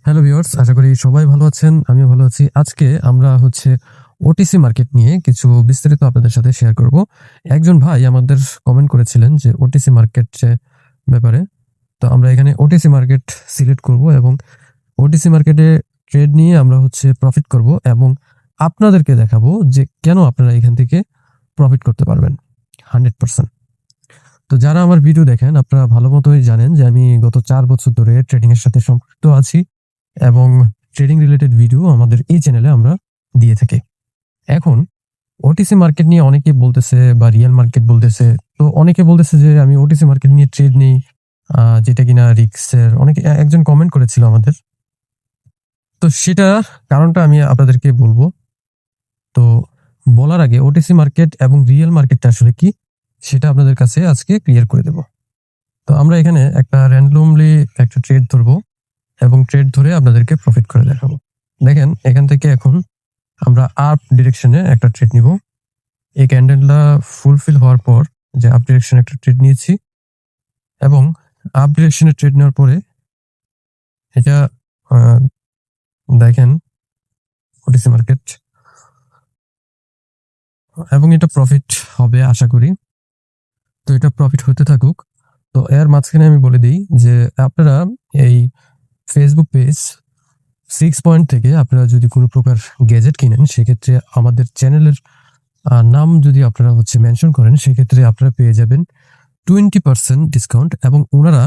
Hello viewers, আশা করি সবাই ভালো আছেন। আমিও ভালো আছি। আজকে আমরা ওটিসি মার্কেট নিয়ে কিছু বিস্তারিত আপনাদের সাথে শেয়ার করব। একজন ভাই আমাদের কমেন্ট করেছিলেন যে ওটিসি মার্কেট ব্যাপারে। তো আমরা এখানে ওটিসি মার্কেট সিলেক্ট করব এবং ওটিসি মার্কেটে ট্রেড নিয়ে আমরা প্রফিট করব এবং আপনাদেরকে দেখাবো যে কেন আপনারা এখান থেকে প্রফিট করতে পারবেন 100%। তো যারা আমার ভিডিও দেখেন আপনারা ভালো মতোই জানেন যে আমি গত 4 বছর ধরে ট্রেডিং এর সাথে সম্পৃক্ত আছি এবং ট্রেডিং রিলেটেড ভিডিও আমাদের এই চ্যানেলে আমরা দিয়ে থাকি। এখন ওটিসি মার্কেট নিয়ে অনেকে বলতেছে বা রিয়েল মার্কেট বলতেছে। তো অনেকে বলতেছে যে আমি ওটিসি মার্কেট নিয়ে ট্রেড নেই, যেটা কিনা রিস্কের। অনেকে একজন কমেন্ট করেছিল আমাদের। তো সেটা কারণটা আমি আপনাদেরকে বলবো। তো বলার আগে ওটিসি মার্কেট এবং রিয়েল মার্কেটটা আসলে কি সেটা আপনাদের কাছে আজকে ক্লিয়ার করে দেব। তো আমরা এখানে একটা র্যান্ডমলি একটা ট্রেড ধরবো এবং ট্রেড ধরে আপনাদেরকে প্রফিট করে দেখাবো। দেখেন এখান থেকে এখন আমরা আপ ডিরেকশনে একটা ট্রেড নিব। এই ক্যান্ডেলটা ফুলফিল হওয়ার পর যে আপ ডিরেকশনে একটা ট্রেড নিয়েছি এবং আপ ডিরেকশনে ট্রেড নেওয়ার পরে এটা দেখেন ওটিসি মার্কেট এবং এটা প্রফিট হবে আশা করি। তো এটা প্রফিট হতে থাকুক। তো এর মাঝখানে আমি বলে দিই যে আপনারা এই ফেসবুক পেজ 6 পয়েন্ট থেকে আপনারা যদি কোনো প্রকার গ্যাজেট কিনেন সেক্ষেত্রে আমাদের চ্যানেলের নাম যদি আপনারা মেনশন করেন সেক্ষেত্রে আপনারা পেয়ে যাবেন 20% ডিসকাউন্ট এবং ওনারা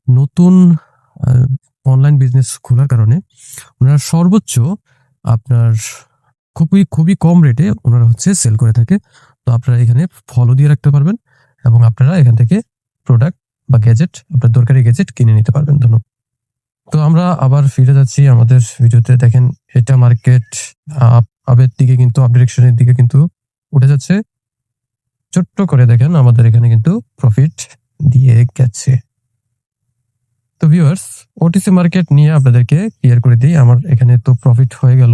নতুন অনলাইন বিজনেস খোলার কারণে ওনারা সর্বোচ্চ আপনার খুবই খুবই কম রেটে ওনারা সেল করে থাকে। তো আপনারা এখানে ফলো দিয়ে রাখতে পারবেন এবং আপনারা এখান থেকে প্রোডাক্ট বা গ্যাজেট আপনার দরকারি গ্যাজেট কিনে নিতে পারবেন। ধন্যবাদ। তো আমরা আবার ফিরে যাচ্ছি আমাদের ভিডিওতে। দেখেন এটা মার্কেট আপের দিকে কিন্তু আপ ডিরেকশনের দিকে কিন্তু উঠে যাচ্ছে। ছোট্ট করে দেখেন আমাদের এখানে কিন্তু প্রফিট দিয়ে গেছে। তো ভিউয়ার্স, ওটিসি মার্কেট নিয়ে আপনাদেরকে ক্লিয়ার করে দিই। আমার এখানে তো প্রফিট হয়ে গেল।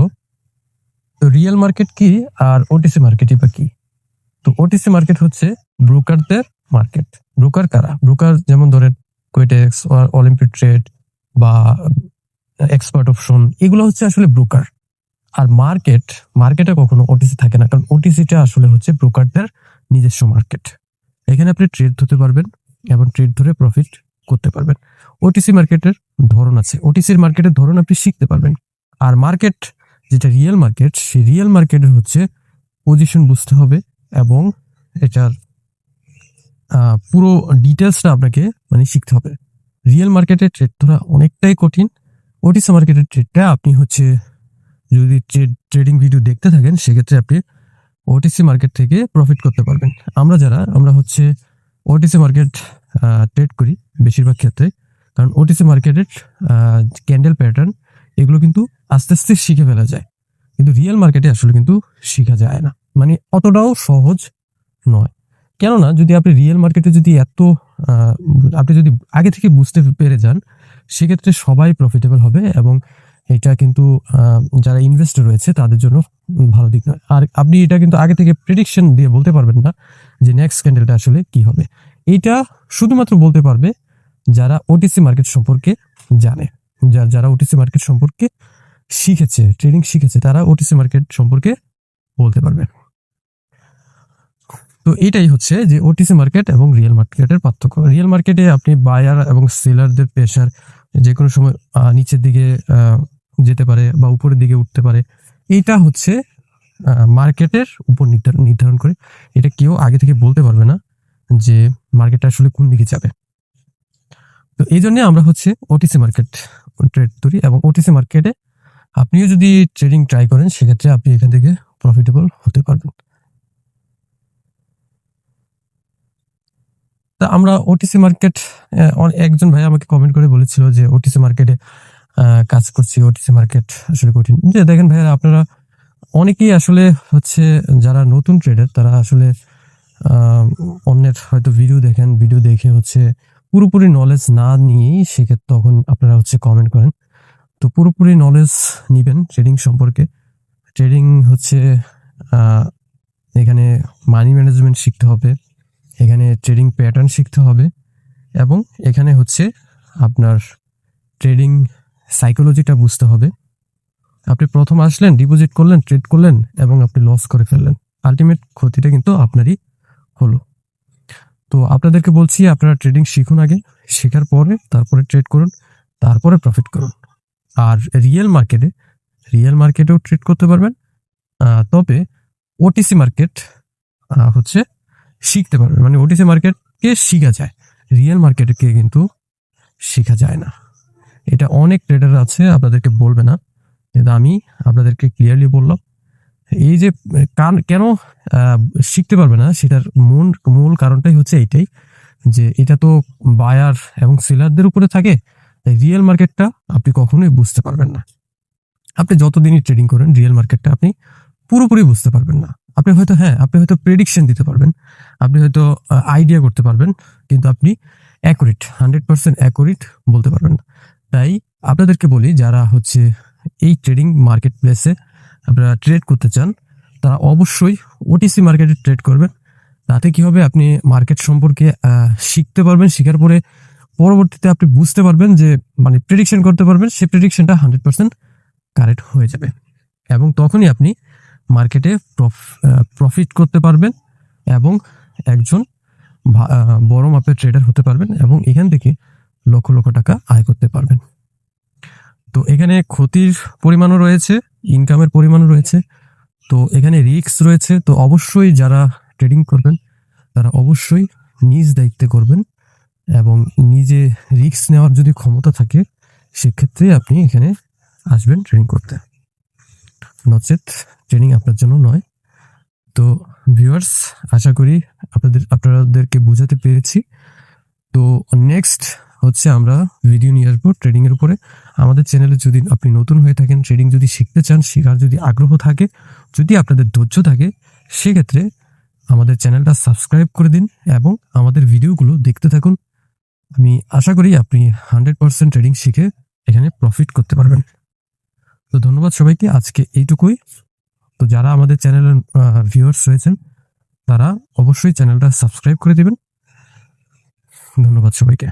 তো রিয়েল মার্কেট কি আর ওটিসি মার্কেটই বা কি? তো ওটিসি মার্কেট হচ্ছে ব্রোকারদের মার্কেট। ব্রোকার কারা? ব্রোকার যেমন ধরেন কোয়েটেক্স, অলিম্পিক ট্রেড বা এক্সপার্ট অপশন, এগুলো আসলে ব্রোকার। আর মার্কেটে কখনো ওটিসি থাকে না, কারণ ওটিসিটা আসলে ব্রোকারদের নিজস্ব মার্কেট। এখানে আপনি ট্রেড ধরতে পারবেন এবং ট্রেড ধরে প্রফিট করতে পারবেন। ওটিসি মার্কেটের ধরন আছে, ওটিসির মার্কেটের ধরন আপনি শিখতে পারবেন। আর মার্কেট যেটা রিয়েল মার্কেট, সেই রিয়েল মার্কেটের পজিশন বুঝতে হবে এবং এটার পুরো ডিটেলসটা আপনাকে শিখতে হবে। রিয়েল মার্কেটের ট্রেড ধরা অনেকটাই কঠিন। ওটিসি মার্কেটের ট্রেডটা আপনি যদি ট্রেডিং ভিডিও দেখতে থাকেন সেক্ষেত্রে আপনি ওটিসি মার্কেট থেকে প্রফিট করতে পারবেন। আমরা ওটিসি মার্কেট ট্রেড করি বেশিরভাগ ক্ষেত্রে, কারণ ওটিসি মার্কেটের ক্যান্ডেল প্যাটার্ন এগুলো কিন্তু আস্তে আস্তে শিখে ফেলা যায়, কিন্তু রিয়েল মার্কেটে আসলে কিন্তু শিখা যায় না, অতটাও সহজ নয়। কেননা যদি আপনি রিয়েল মার্কেটে আপনি যদি আগে থেকে বুঝতে পেরে যান সেক্ষেত্রে সবাই প্রফিটেবল হবে এবং এটা কিন্তু যারা ইনভেস্টর রয়েছে তাদের জন্য ভালো দিক নয়। আর আপনি এটা কিন্তু আগে থেকে প্রেডিকশন দিয়ে বলতে পারবেন না যে নেক্সট ক্যান্ডেলটা আসলে কি হবে। এটা শুধুমাত্র বলতে পারবে যারা ওটিসি মার্কেট সম্পর্কে জানে, যারা ওটিসি মার্কেট সম্পর্কে শিখেছে, ট্রেডিং শিখেছে, তারা ওটিসি মার্কেট সম্পর্কে বলতে পারবে। তো এটাই যে ওটিসি মার্কেট এবং রিয়েল মার্কেটের পার্থক্য। রিয়েল মার্কেটে আপনি বায়ার এবং সেলারদের প্রেসার যে কোনো সময় নিচের দিকে যেতে পারে বা উপরের দিকে উঠতে পারে। এইটা মার্কেটের উপর নির্ধারণ করে। এটা কেউ আগে থেকে বলতে পারবে না যে মার্কেটটা আসলে কোন দিকে যাবে। তো এই জন্য আমরা ওটিসি মার্কেট ট্রেড করি এবং ওটিসি মার্কেটে আপনিও যদি ট্রেডিং ট্রাই করেন সেক্ষেত্রে আপনি এখান থেকে প্রফিটেবল হতে পারবেন। তা আমরা ওটিসি মার্কেট, একজন ভাই আমাকে কমেন্ট করে বলেছিল যে ওটিসি মার্কেটে কাজ করছি, ওটিসি মার্কেট আসলে কঠিন। যে দেখেন ভাইয়া, আপনারা অনেকেই আসলে যারা নতুন ট্রেডার তারা আসলে অন্যের হয়তো ভিডিও দেখেন, ভিডিও দেখে পুরোপুরি নলেজ না নিয়েই সেক্ষেত্রে তখন আপনারা কমেন্ট করেন। তো পুরোপুরি নলেজ নিবেন ট্রেডিং সম্পর্কে। ট্রেডিং এখানে মানি ম্যানেজমেন্ট শিখতে হবে, এখানে ট্রেডিং প্যাটার্ন শিখতে হবে এবং এখানে আপনার ট্রেডিং সাইকোলজিটা বুঝতে হবে। আপনি প্রথম আসলেন, ডিপোজিট করলেন, ট্রেড করলেন এবং আপনি লস করে ফেললেন, আলটিমেট ক্ষতিটা কিন্তু আপনারই হলো। তো আপনাদেরকে বলছি, আপনারা ট্রেডিং শিখুন আগে, শেখার পরে তারপরে ট্রেড করুন, তারপরে প্রফিট করুন। আর রিয়েল মার্কেটেও ট্রেড করতে পারবেন, তবে ওটিসি মার্কেট হচ্ছে শিখতে পারবেন। মানে ওটিসি মার্কেটকে শিখা যায়, রিয়েল মার্কেটকে কিন্তু শেখা যায় না। এটা অনেক ট্রেডার আছে আপনাদেরকে বলবে না, কিন্তু আমি আপনাদেরকে ক্লিয়ারলি বললাম। এই যে কেন শিখতে পারবে না, সেটার মূল কারণটাই হচ্ছে এইটাই, যে এটা তো বায়ার এবং সেলারদের উপরে থাকে। তাই রিয়েল মার্কেটটা আপনি কখনোই বুঝতে পারবেন না। আপনি যতদিনই ট্রেডিং করেন, রিয়েল মার্কেটটা আপনি পুরোপুরি বুঝতে পারবেন না। আপনি হয়তো প্রেডিকশন দিতে পারবেন, আপনি হয়তো আইডিয়া করতে পারবেন, কিন্তু আপনি 100% অ্যাকুরেট বলতে পারবেন না। তাই আপনাদেরকে বলি, যারা হচ্ছে এই ট্রেডিং মার্কেট প্লেসে আপনারা ট্রেড করতে চান, তারা অবশ্যই ওটিসি মার্কেটে ট্রেড করবেন। তাতে কি হবে, আপনি মার্কেট সম্পর্কে শিখতে পারবেন। শেখার পরে পরবর্তীতে আপনি বুঝতে পারবেন যে, মানে প্রেডিকশন করতে পারবেন, সেই প্রেডিকশনটা 100% কারেক্ট হয়ে যাবে, এবং তখনই আপনি মার্কেটে প্রফিট করতে পারবেন এবং একজন বড় মাপের ট্রেডার হতে পারবেন, এবং এখান থেকে লক্ষ লক্ষ টাকা আয় করতে পারবেন। তো এখানে ক্ষতির পরিমাণও রয়েছে, ইনকামের পরিমাণও রয়েছে, তো এখানে রিস্ক রয়েছে। তো অবশ্যই যারা ট্রেডিং করবেন, তারা অবশ্যই নিজ দায়িত্বে করবেন, এবং নিজে রিস্ক নেওয়ার যদি ক্ষমতা থাকে, সেক্ষেত্রে আপনি এখানে আসবেন ট্রেডিং করতে। নচেত ট্রেনিং আপনার জন্য নয়। তো ভিউয়ার্স, আশা করি আপনাদেরকে বোঝাতে পেরেছি। তো নেক্সট হচ্ছে আমরা ভিডিও নিয়ে আসবো ট্রেডিং এর উপরে। আমাদের চ্যানেলে যদি আপনি নতুন হয়ে থাকেন, ট্রেডিং যদি শিখতে চান, শেখার যদি আগ্রহ থাকে, যদি আপনাদের ধৈর্য থাকে, সেক্ষেত্রে আমাদের চ্যানেলটা সাবস্ক্রাইব করে দিন এবং আমাদের ভিডিওগুলো দেখতে থাকুন। আমি আশা করি আপনি 100% ট্রেডিং শিখে এখানে প্রফিট করতে পারবেন। তো ধন্যবাদ সবাইকে, আজকে এইটুকুই। তো যারা আমাদের চ্যানেলের ভিউয়ার্স রয়েছেন, তারা অবশ্যই চ্যানেলটা সাবস্ক্রাইব করে দিবেন। ধন্যবাদ সবাইকে।